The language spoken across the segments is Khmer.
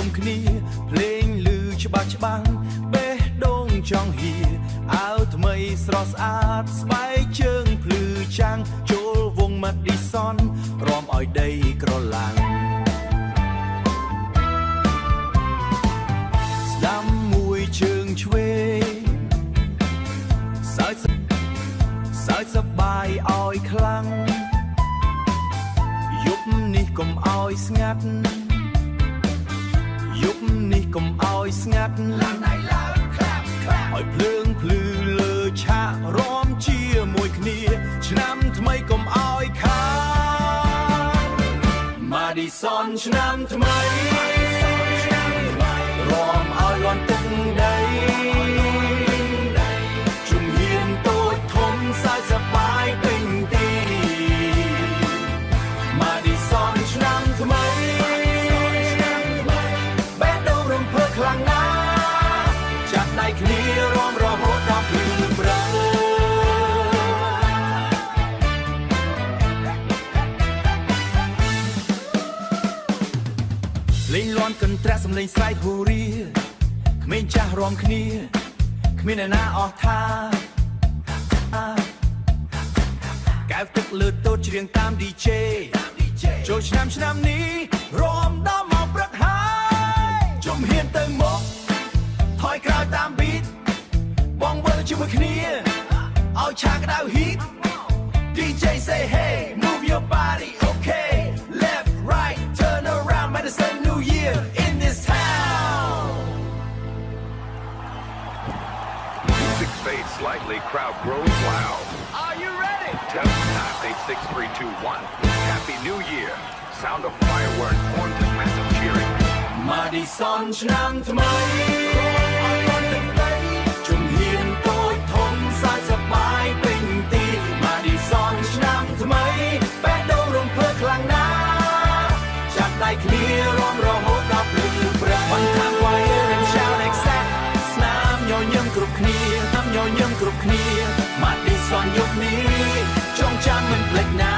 มគ្នាភ្លេងឮច្បាស់ច្បាស់បេះដូងចង់ហៀអាវថ្មីស្រស់ស្អាតស្បែកជើងភ្លឺចាំងចូលវងម៉ាឌីសនរំឲ្យដីក្រឡាំងស្ដាំមួយជើងឆ្វេងសើចសប្បាយឲ្យខ្លាំងយប់នេះកុំឲ្យស្ងាត់យប់នេះកុំឲ្យស្ងាត់ឡើងដៃឡើងក្លាប់ឲ្យភ្លើងភ្លឺលើឆាករំជាមួយគ្នាឆ្នាំថ្មីកុំឲ្យខាត Madison ឆ្នាំថ្មីរំឲ្យលាន់ទឹកដីជំហានតូចធំសើចសប្បាយពេញទី Madison ឆ្នាំថ្មីបេះដូងរំភើបខ្លាំងណាស់ចាក់ដៃគ្នារំរហូតដល់ភ្លឺព្រឹកលេងលាន់កន្ត្រាក់សំឡេងស្រែកហូរៀក្មេងចាស់រំគ្នាគ្មានអ្នកណាអស់ថាកែវទឹកលើតូចច្រៀងតាម DJ ចូលឆ្នាំនេះរំដល់មកព្រឹកហើយជំហានទៅមុខថយក្រោយតាម beat បងវិលជាមួយគ្នាឲ្យឆាកក្តៅ heat DJ say hey move your body okay left right turn around Madison New Year in this town Music fades slightly, crowd grows loud. Are you ready? Tell time 8, 6, 3, 2, 1. Happy New Year. Sound of fireworks, horns, and massive cheering. Madison ឆ្នាំថ្មីឲ្យលាន់ទឹកដីជំហានតូចធំសើចសប្បាយពេញទី Madison ឆ្នាំថ្មីបេះដូងរំភើបខ្លាំងណាស់ចាក់ដៃគ្នារំរហូតដល់ភ្លឺព្រឹក One time fire and shout exact ស្នាមញញឹមគ្រប់គ្នាតាមញញឹមគ្រប់គ្នា Madison យប់នេះចងចាំមិនភ្លេចណា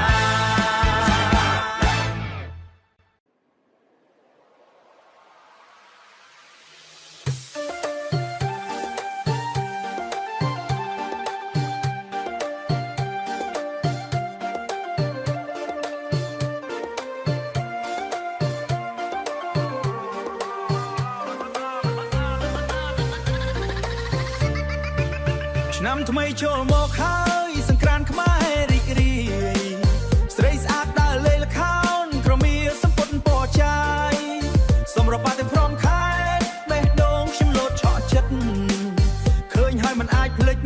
ឆ្នាំថ្មីចូលមកហើយសង្ក្រាន្តខ្មែររីករាយស្រីស្អាតដើរលេងល្ខោនក្រមៀសម្ពុតពណ៌ចាយសម្រាប់បាត់ទាំងព្រមខែបេះដូងខ្ញុំលោតឆក់ចិត្តឃើញហើយមិនអាចភ្លេច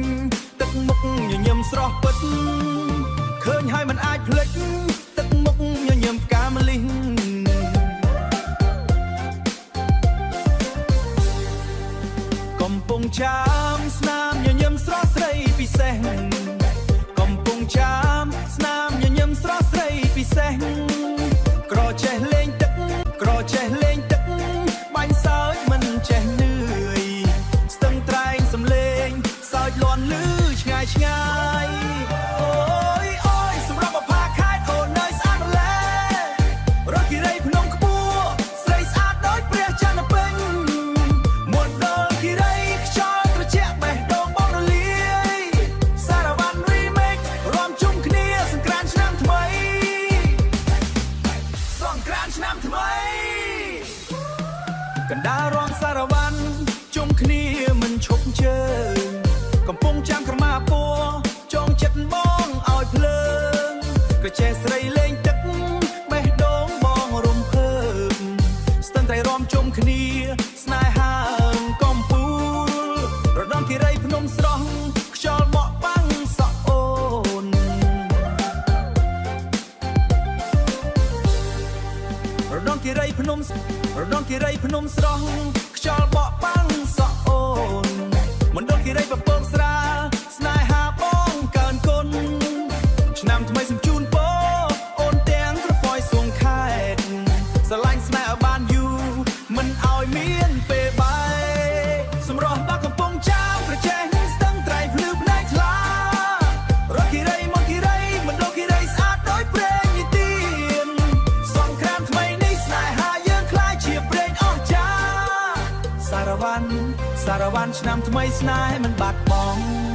ទឹកមុខញញឹមស្រស់ពិតឃើញហើយមិនអាចភ្លេចទឹកមុខញញឹមផ្កាម្លិះកំពុងចាំស្នាមញញឹមស្រស់ស្រីពិសេសកំពុងចាំស្នាមញញឹមស្រស់ស្រីពិសេសក្រចេះលេងទឹកបាញ់សើចមិនចេះនឿយស្ទឹងត្រែងសំឡេងសើចលាន់លឺឆ្ងាយអូយសម្រាប់បផាខេតអូននៅស្អាតម្ល៉េរកគិរីភ្នំខ្ពស់ស្រីស្អាតដូចព្រះចន្ទពេញមុនដល់គិរីខ្យល់ត្រជាក់បេះដូងបងរលាយសារវ៉ាន់ remake រំជុំគ្នាសង្ក្រាន្តឆ្នាំថ្មីកណ្ដាលរំសារវ៉ាន់ជុំគ្នាមិនឈប់ជើងកំពុងចាំក្រមាពណ៌ចងចិត្តបងឲ្យភ្លើងក៏ចេះស្រីលេងទឹកបេះដូងបងរំភើបស្ទឹងតែរំជុំគ្នាស្នេហាកំពូលរដំគិរីភ្នំស្រស់ខ្យល់បក់បាំងសក់អូនរដំគិរីភ្នំស្រស់ខ្យល់បក់បាំងសក់អូនមណ្ឌលគិរីពពកស្រាលស្នេហាបងកើនគុណឆ្នាំថ្មីសំជូនពរអូនទាំងត្រពយសួងខេតស្រឡាញ់ស្នេហ៍ឲ្យបានយូរមិនឲ្យមានពេលបែកសម្រស់ដល់កំពុងចាំប្រជែងស្ទឹងត្រែងភ្លឺភ្នែកថ្លារកគិរីមកគិរីមណ្ឌលគិរីស្អាតដូចព្រេងនិទានសង្គ្រាមថ្មីនេះស្នេហាយើងខ្លាចជាព្រេងអស់ចា សារ៉ាវ៉ាន់ឆ្នាំថ្មីស្នេហ៍មិនបាត់បង់